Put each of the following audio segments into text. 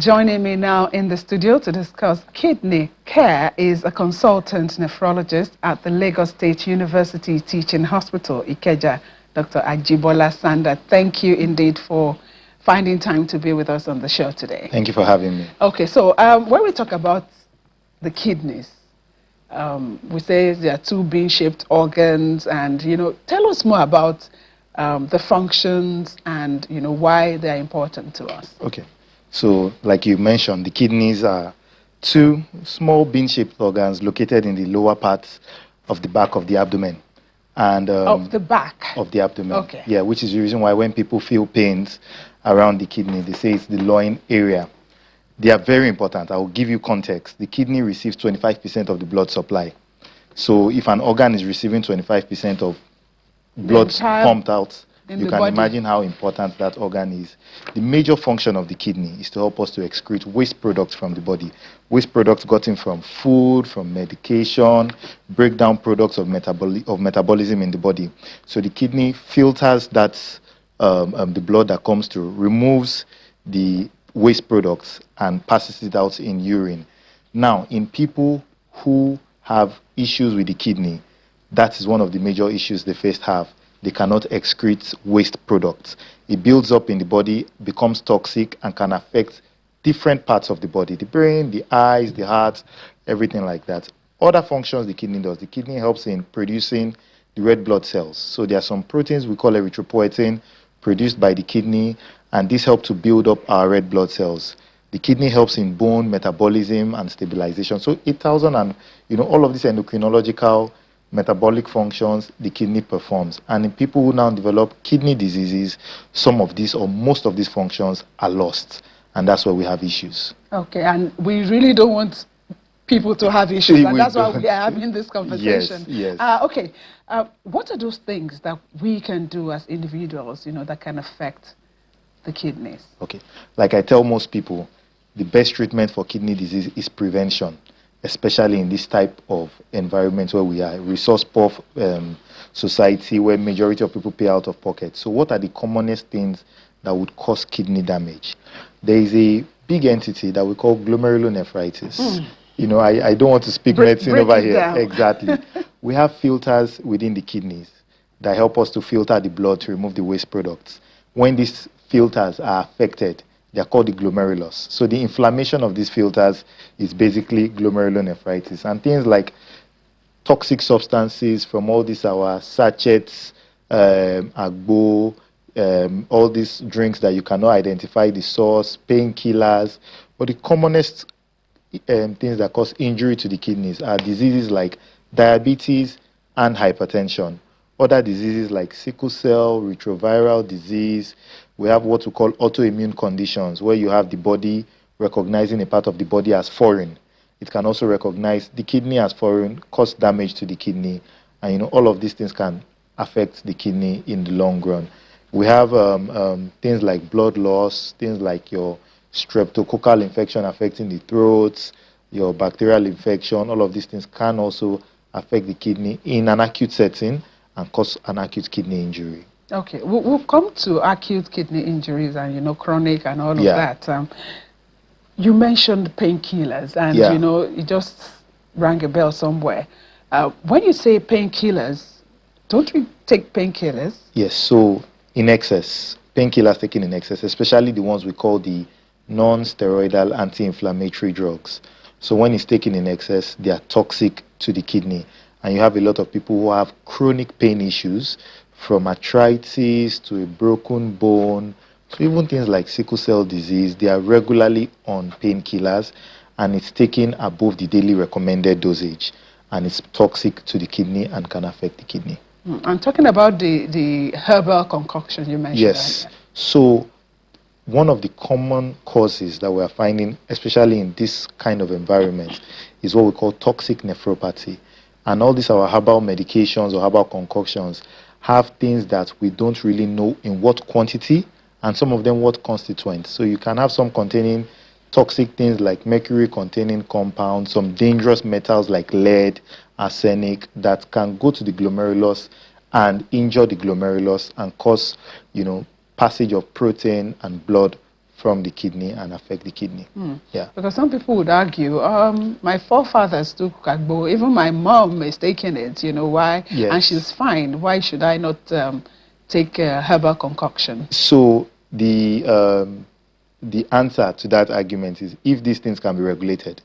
Joining me now in the studio to discuss kidney care is a consultant nephrologist at the Lagos State University Teaching Hospital, Ikeja, Dr. Ajibola Sanda. Thank you indeed for finding time to be with us on the show today. Thank you for having me. Okay, so when we talk about the kidneys, we say there are two bean-shaped organs, and, tell us more about the functions and, why they're important to us. Okay. So, like you mentioned, the kidneys are two small bean-shaped organs located in the lower part of the back of the abdomen. And of the back? Of the abdomen. Okay. Yeah, which is the reason why when people feel pains around the kidney, they say it's the loin area. They are very important. I will give you context. The kidney receives 25% of the blood supply. So if an organ is receiving 25% of blood pumped out, you can imagine how important that organ is. The major function of the kidney is to help us to excrete waste products from the body. Waste products gotten from food, from medication, breakdown products of metabolism in the body. So the kidney filters that the blood that comes through, removes the waste products and passes it out in urine. Now, in people who have issues with the kidney, that is one of the major issues they first have. They cannot excrete waste products. It builds up in the body, becomes toxic, and can affect different parts of the body, the brain, the eyes, the heart, everything like that. Other functions the kidney does. The kidney helps in producing the red blood cells. So there are some proteins we call erythropoietin produced by the kidney, and this helps to build up our red blood cells. The kidney helps in bone metabolism and stabilization. So 8,000 and, all of these endocrinological metabolic functions the kidney performs. And in people who now develop kidney diseases, some of these or most of these functions are lost. And that's where we have issues. Okay, and we really don't want people to have issues. And that's why we are having this conversation. Yes. Okay, what are those things that we can do as individuals, that can affect the kidneys? Okay, like I tell most people, the best treatment for kidney disease is prevention, especially in this type of environment where we are, a resource-poor society where majority of people pay out of pocket. So what are the commonest things that would cause kidney damage? There is a big entity that we call glomerulonephritis. I don't want to speak medicine over here. Down. Exactly. We have filters within the kidneys that help us to filter the blood to remove the waste products. When these filters are affected, they are called the glomerulus. So the inflammation of these filters is basically glomerulonephritis. And things like toxic substances from all these our sachets, agbo, all these drinks that you cannot identify the source, painkillers. But the commonest things that cause injury to the kidneys are diseases like diabetes and hypertension. Other diseases like sickle cell, retroviral disease. We have what we call autoimmune conditions, where you have the body recognizing a part of the body as foreign. It can also recognize the kidney as foreign, cause damage to the kidney. And all of these things can affect the kidney in the long run. We have things like blood loss, things like your streptococcal infection affecting the throat, your bacterial infection. All of these things can also affect the kidney in an acute setting and cause an acute kidney injury. Okay, we'll come to acute kidney injuries and, chronic and all of that. You mentioned painkillers and, it just rang a bell somewhere. When you say painkillers, don't we take painkillers? Yes, so in excess, painkillers taken in excess, especially the ones we call the non-steroidal anti-inflammatory drugs. So when it's taken in excess, they are toxic to the kidney. And you have a lot of people who have chronic pain issues, from arthritis to a broken bone, to even things like sickle cell disease. They are regularly on painkillers, and it's taken above the daily recommended dosage. And it's toxic to the kidney and can affect the kidney. I'm talking about the herbal concoction you mentioned. Yes. Earlier. So one of the common causes that we are finding, especially in this kind of environment, is what we call toxic nephropathy. And all these our herbal medications or herbal concoctions have things that we don't really know in what quantity, and some of them what constituents. So you can have some containing toxic things like mercury containing compounds, some dangerous metals like lead, arsenic, that can go to the glomerulus and injure the glomerulus and cause, passage of protein and blood from the kidney and affect the kidney. Yeah. Because some people would argue, my forefathers took agbo, even my mom is taking it, why? Yes. And she's fine. Why should I not take herbal concoction? So the answer to that argument is, if these things can be regulated,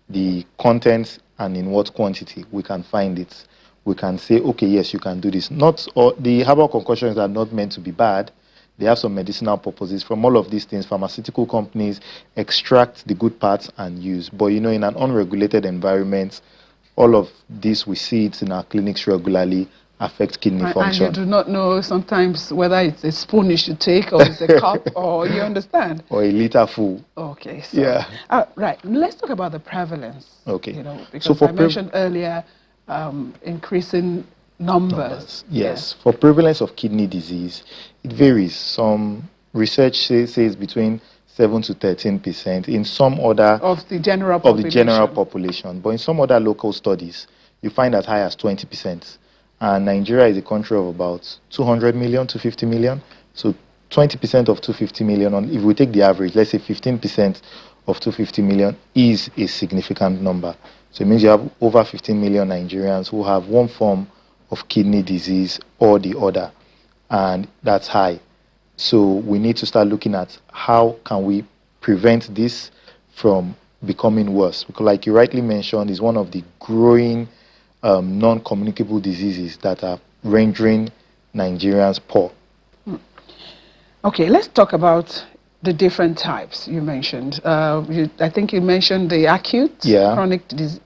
the contents and in what quantity, we can find it. We can say, okay, yes, you can do this. Not all the herbal concoctions are not meant to be bad. They have some medicinal purposes. From all of these things, pharmaceutical companies extract the good parts and use. But in an unregulated environment, all of this, we see it in our clinics regularly, affect kidney function. And you do not know sometimes whether it's a spoon you should take, or it's a cup, or you understand? Or a liter full. Okay, so yeah. Right. Let's talk about the prevalence. Okay. Because I mentioned earlier increasing numbers. Yes. For prevalence of kidney disease, it varies. Some research says between 7 to 13% in some other of the general population. But in some other local studies, you find as high as 20%. And Nigeria is a country of about 200 million to 50 million. So 20% of 250 million, if we take the average, let's say 15% of 250 million is a significant number. So it means you have over 15 million Nigerians who have one form of kidney disease or the other, and that's high. So we need to start looking at how can we prevent this from becoming worse, because like you rightly mentioned, is one of the growing non-communicable diseases that are rendering Nigerians poor. Okay, let's talk about the different types you mentioned. I think you mentioned the acute, chronic disease,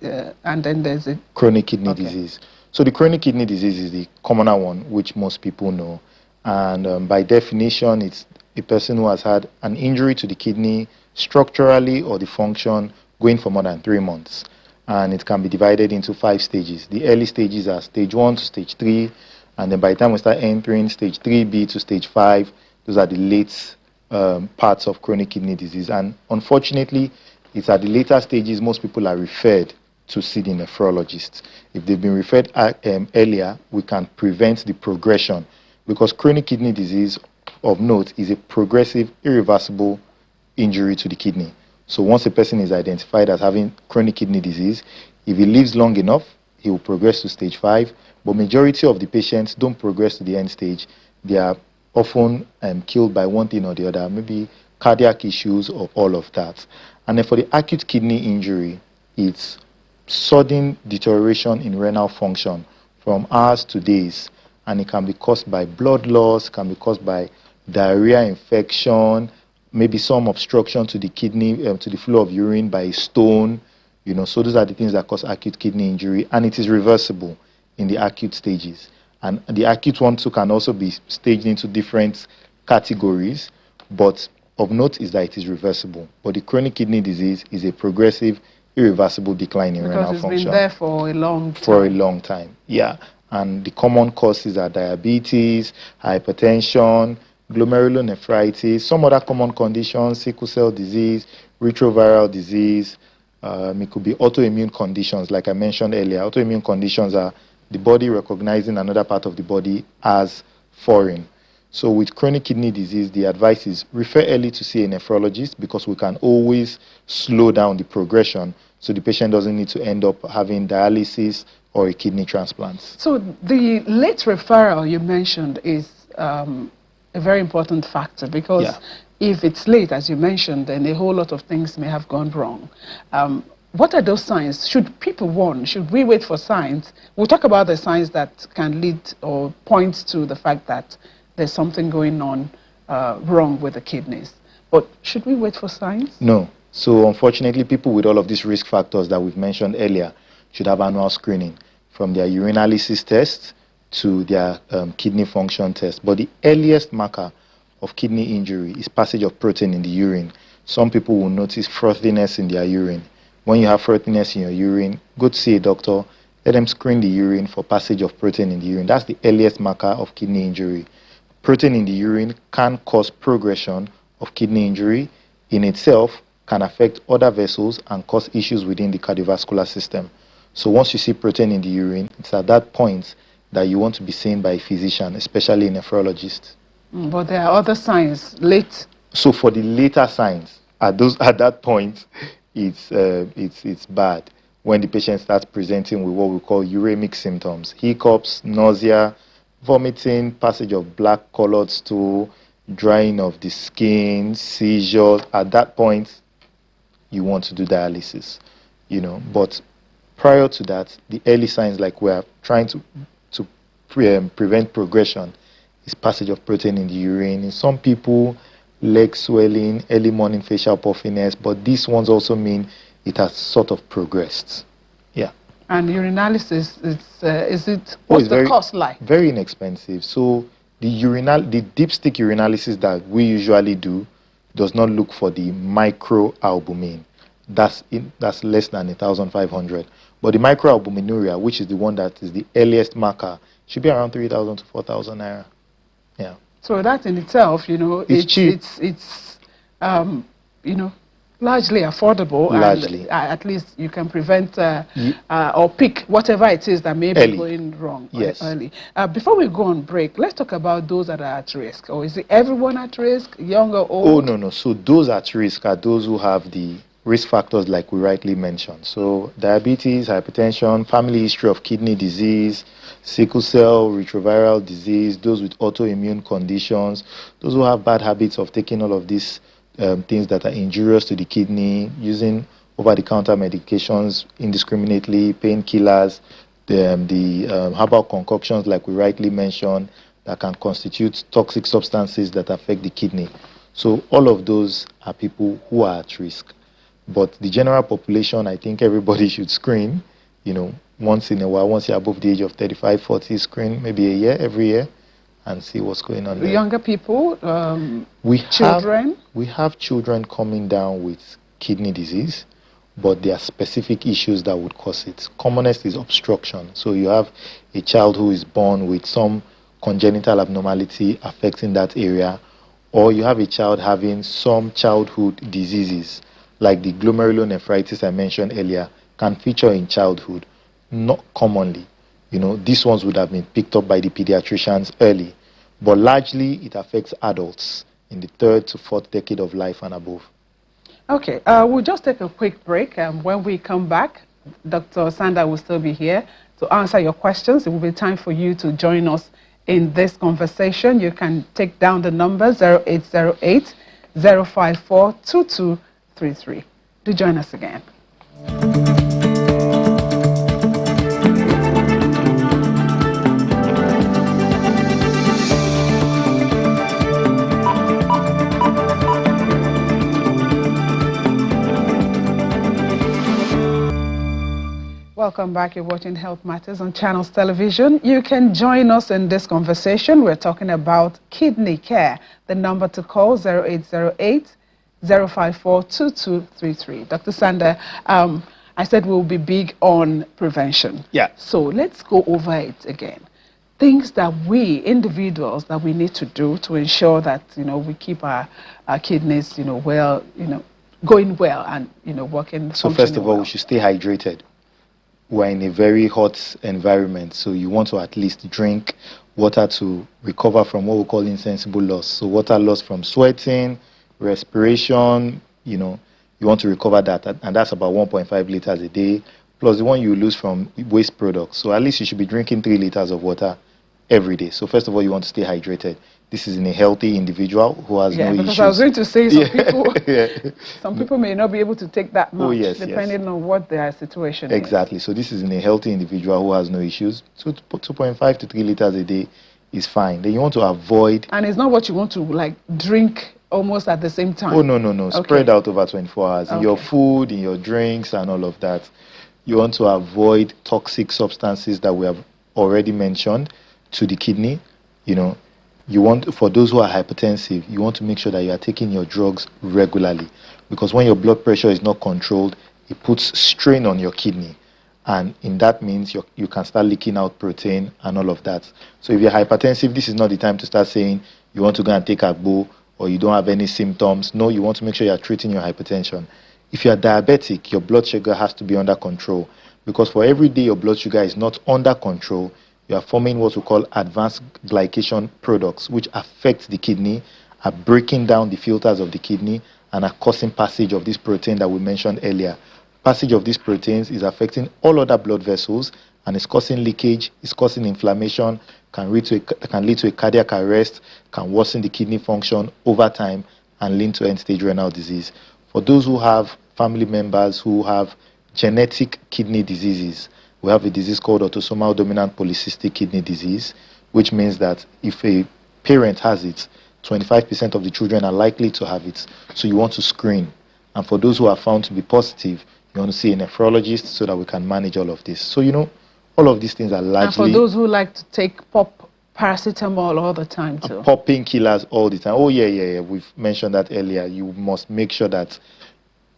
and then there's a chronic kidney disease. So the chronic kidney disease is the commoner one, which most people know. And by definition, it's a person who has had an injury to the kidney structurally or the function going for more than 3 months. And it can be divided into 5 stages. The early stages are stage 1 to stage 3. And then by the time we start entering stage 3B to stage 5, those are the late parts of chronic kidney disease. And unfortunately, it's at the later stages most people are referred to see the nephrologist. If they've been referred earlier, we can prevent the progression, because chronic kidney disease, of note, is a progressive, irreversible injury to the kidney. So once a person is identified as having chronic kidney disease, if he lives long enough, he will progress to stage 5. But majority of the patients don't progress to the end stage. They are often killed by one thing or the other, maybe cardiac issues or all of that. And then for the acute kidney injury, it's sudden deterioration in renal function from hours to days, and it can be caused by blood loss, can be caused by diarrhea, infection, maybe some obstruction to the kidney, to the flow of urine by a stone, so those are the things that cause acute kidney injury, and it is reversible in the acute stages. And the acute one too can also be staged into different categories, but of note is that it is reversible. But the chronic kidney disease is a progressive, irreversible decline in renal function. Because it's been there for a long time. For a long time, yeah. And the common causes are diabetes, hypertension, glomerulonephritis, some other common conditions, sickle cell disease, retroviral disease. It could be autoimmune conditions, like I mentioned earlier. Autoimmune conditions are the body recognizing another part of the body as foreign. So with chronic kidney disease, the advice is refer early to see a nephrologist, because we can always slow down the progression so the patient doesn't need to end up having dialysis or a kidney transplant. So the late referral you mentioned is a very important factor, because if it's late, as you mentioned, then a whole lot of things may have gone wrong. What are those signs? Should people warn? Should we wait for signs? We'll talk about the signs that can lead or point to the fact that there's something going on wrong with the kidneys. But should we wait for signs? No. So unfortunately, people with all of these risk factors that we've mentioned earlier should have annual screening, from their urinalysis test to their kidney function test. But the earliest marker of kidney injury is passage of protein in the urine. Some people will notice frothiness in their urine. When you have frothiness in your urine, go to see a doctor. Let them screen the urine for passage of protein in the urine. That's the earliest marker of kidney injury. Protein in the urine can cause progression of kidney injury. In itself, can affect other vessels and cause issues within the cardiovascular system. So once you see protein in the urine, it's at that point that you want to be seen by a physician, especially a nephrologist. But there are other signs, late So for the later signs, at that point, it's bad when the patient starts presenting with what we call uremic symptoms: hiccups, nausea, vomiting, passage of black colored stool, drying of the skin, seizures. At that point, you want to do dialysis, But prior to that, the early signs, like we're trying to prevent progression, is passage of protein in the urine. In some people, leg swelling, early morning facial puffiness, but these ones also mean it has sort of progressed. Yeah. And urinalysis, is it, Oh, what's it's the cost like? very inexpensive. So the dipstick urinalysis that we usually do does not look for the microalbumin. That's less than 1,500. But the microalbuminuria, which is the one that is the earliest marker, should be around 3,000 to 4,000 naira. Yeah. So that in itself, It's cheap. it's largely affordable. Largely. And at least you can prevent or pick whatever it is that may be Early. going wrong Yes. early. Before we go on break, let's talk about those that are at risk. Or is it everyone at risk, young or old? Oh, no. So those at risk are those who have the risk factors like we rightly mentioned. So diabetes, hypertension, family history of kidney disease, sickle cell, retroviral disease, those with autoimmune conditions, those who have bad habits of taking all of these things that are injurious to the kidney, using over-the-counter medications indiscriminately, painkillers, the herbal concoctions like we rightly mentioned that can constitute toxic substances that affect the kidney. So all of those are people who are at risk. But the general population, I think everybody should screen, once in a while, once you're above the age of 35, 40, screen maybe every year, and see what's going on there. Younger people, children? We have children coming down with kidney disease, but there are specific issues that would cause it. Commonest is obstruction. So you have a child who is born with some congenital abnormality affecting that area, or you have a child having some childhood diseases, like the glomerulonephritis I mentioned earlier, can feature in childhood, not commonly. These ones would have been picked up by the pediatricians early, but largely it affects adults in the 3rd to 4th decade of life and above. Okay, we'll just take a quick break, and when we come back, Dr. Sanda will still be here to answer your questions. It will be time for you to join us in this conversation. You can take down the number 0808 054 2233. Do join us again. Welcome back. You're watching Health Matters on Channels Television. You can join us in this conversation. We're talking about kidney care. The number to call 0808 054 2233. Dr. Sanda, I said we'll be big on prevention. Yeah. So let's go over it again. Things that we, individuals, that we need to do to ensure that, we keep our kidneys, well, going well and, working. So first of all, well. we should stay hydrated. We're in a very hot environment, so you want to at least drink water to recover from what we call insensible loss. So water loss from sweating, respiration, you want to recover that, and that's about 1.5 liters a day, plus the one you lose from waste products. So at least you should be drinking 3 liters of water every day. So first of all, you want to stay hydrated. This is in a healthy individual who has no issues. Because I was going to say some people may not be able to take that much, depending on what their situation is. Exactly. So this is in a healthy individual who has no issues. So 2.5 to 3 liters a day is fine. Then you want to avoid... And it's not what you want to drink almost at the same time. Oh, no. Okay. Spread out over 24 hours. In your food, in your drinks, and all of that. You want to avoid toxic substances that we have already mentioned to the kidney. For those who are hypertensive, you want to make sure that you are taking your drugs regularly, because when your blood pressure is not controlled, it puts strain on your kidney, and in that means you can start leaking out protein and all of that. So if you're hypertensive, this is not the time to start saying you want to go and take agbo or you don't have any symptoms. No, you want to make sure you're treating your hypertension. If you're diabetic, your blood sugar has to be under control, because for every day your blood sugar is not under control, you are forming what we call advanced glycation products, which affect the kidney are breaking down the filters of the kidney and are causing passage of this protein that we mentioned earlier. Passage of these proteins is affecting all other blood vessels and is causing leakage, is causing inflammation, can lead to a cardiac arrest, can worsen the kidney function over time and lead to end-stage renal disease. For those who have family members who have genetic kidney diseases, we have a disease called autosomal dominant polycystic kidney disease, which means that if a parent has it, 25% of the children are likely to have it. So you want to screen. And for those who are found to be positive, you want to see a nephrologist so that we can manage all of this. So, all of these things are largely... And for those who like to take paracetamol all the time too. Pop painkillers all the time. Oh, yeah. We've mentioned that earlier. You must make sure that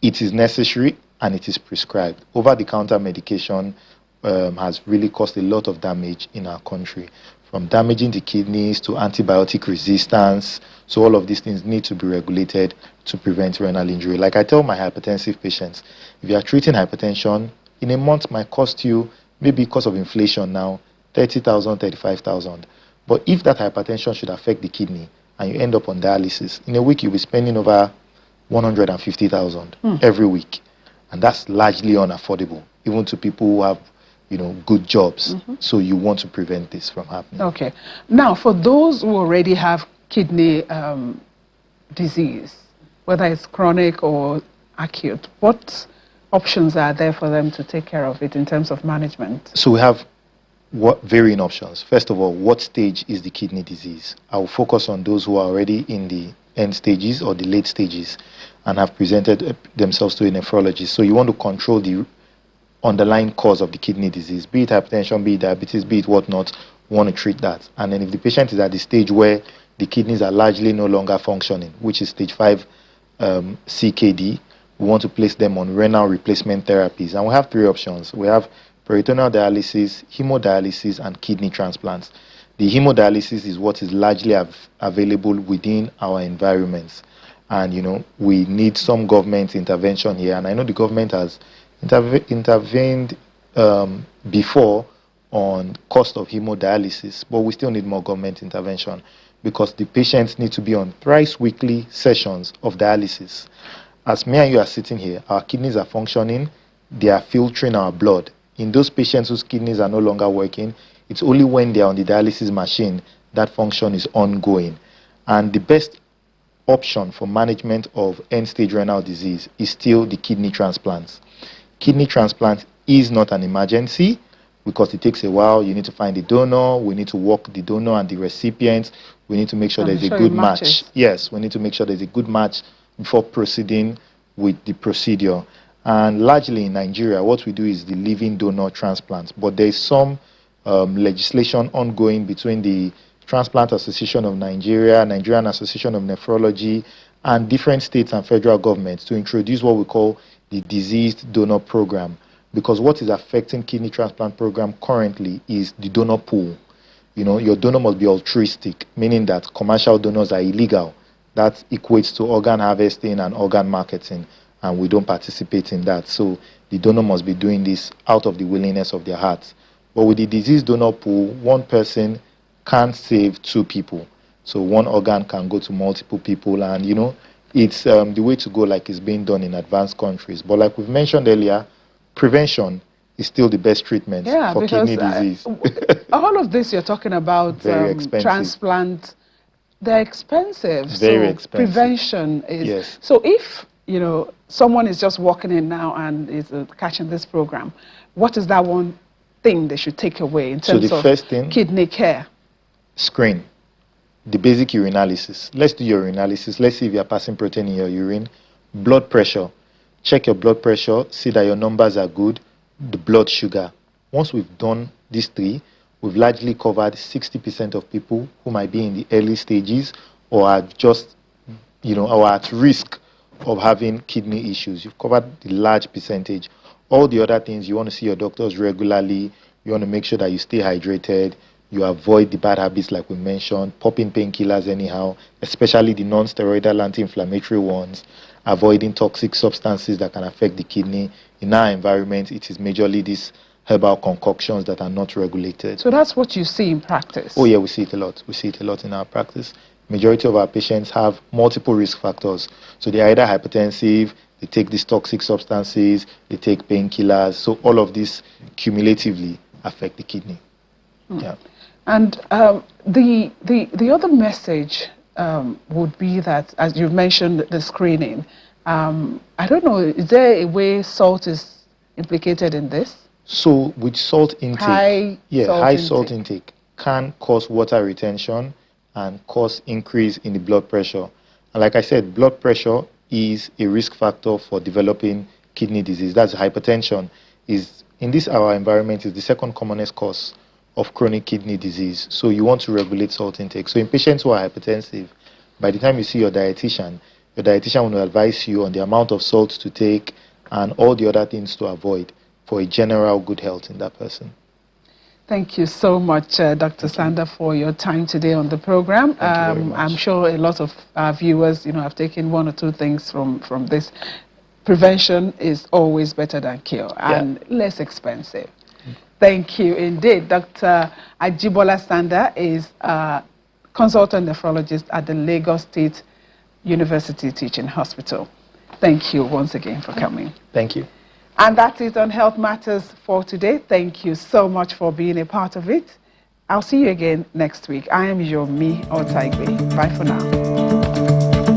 it is necessary and it is prescribed. Over-the-counter medication has really caused a lot of damage in our country, from damaging the kidneys to antibiotic resistance. So all of these things need to be regulated to prevent renal injury. Like I tell my hypertensive patients, if you are treating hypertension, in a month might cost you, maybe because of inflation now, 30,000, 35,000. But if that hypertension should affect the kidney and you end up on dialysis, in a week you'll be spending over 150,000 every week. And that's largely unaffordable, even to people who have, good jobs. So you want to prevent this from happening. Okay. Now, for those who already have kidney disease, whether it's chronic or acute, what options are there for them to take care of it in terms of management? So we have varying options. First of all, what stage is the kidney disease? I will focus on those who are already in the end stages or the late stages and have presented themselves to a nephrologist. So you want to control the underlying cause of the kidney disease, be it hypertension, be it diabetes, be it whatnot. We want to treat that. And then if the patient is at the stage where the kidneys are largely no longer functioning, which is stage 5 CKD, we want to place them on renal replacement therapies. And we have 3 options. We have peritoneal dialysis, hemodialysis, and kidney transplants. The hemodialysis is what is largely available within our environments. And, we need some government intervention here. And I know the government has intervened before on cost of hemodialysis, but we still need more government intervention because the patients need to be on thrice weekly sessions of dialysis. As me and you are sitting here, our kidneys are functioning, they are filtering our blood. In those patients whose kidneys are no longer working, it's only when they are on the dialysis machine that function is ongoing. And the best option for management of end-stage renal disease is still the kidney transplants. Kidney transplant is not an emergency because it takes a while. You need to find a donor. We need to work the donor and the recipient. We need to make sure there's a good match. Yes, we need to make sure there's a good match before proceeding with the procedure. And largely in Nigeria, what we do is the living donor transplants. But there is some legislation ongoing between the Transplant Association of Nigeria, Nigerian Association of Nephrology, and different states and federal governments to introduce what we call the diseased donor program. Because what is affecting kidney transplant program currently is the donor pool. Your donor must be altruistic, meaning that commercial donors are illegal. That equates to organ harvesting and organ marketing, and we don't participate in that. So the donor must be doing this out of the willingness of their hearts. But with the diseased donor pool, one person can't save 2 people. So one organ can go to multiple people, and it's the way to go, like it's being done in advanced countries. But like we've mentioned earlier, prevention is still the best treatment for kidney disease. All of this you're talking about, transplant, they're expensive. Very expensive. Prevention is... Yes. So if, someone is just walking in now and is catching this program, what is that one thing they should take away in terms of first thing, kidney care? Screen. The basic urinalysis. Let's do your urinalysis. Let's see if you're passing protein in your urine. Blood pressure. Check your blood pressure. See that your numbers are good. The blood sugar. Once we've done these 3, we've largely covered 60% of people who might be in the early stages or are just, or at risk of having kidney issues. You've covered the large percentage. All the other things, you want to see your doctors regularly. You want to make sure that you stay hydrated. You avoid the bad habits like we mentioned, popping painkillers anyhow, especially the non-steroidal anti-inflammatory ones, avoiding toxic substances that can affect the kidney. In our environment, it is majorly these herbal concoctions that are not regulated. So that's what you see in practice? Oh yeah, we see it a lot. We see it a lot in our practice. majority of our patients have multiple risk factors. So they're either hypertensive, they take these toxic substances, they take painkillers. So all of this cumulatively affect the kidney. Yeah. And the other message would be that, as you mentioned, the screening. I don't know, is there a way salt is implicated in this? So with salt intake, high salt intake can cause water retention and cause increase in the blood pressure. And like I said, blood pressure is a risk factor for developing kidney disease. That's hypertension. Is in this our environment is the second commonest cause of chronic kidney disease. So you want to regulate salt intake. So in patients who are hypertensive, by the time you see your dietitian will advise you on the amount of salt to take and all the other things to avoid for a general good health in that person. Thank you so much, Dr. Sander, for your time today on the program. Thank you very much. I'm sure a lot of our viewers, have taken one or two things from this. Prevention is always better than cure and less expensive. Thank you indeed. Dr. Ajibola Sander is a consultant nephrologist at the Lagos State University Teaching Hospital. Thank you once again for coming. Thank you. And that's it on Health Matters for today. Thank you so much for being a part of it. I'll see you again next week. I am your Me Otaigbe. Bye for now.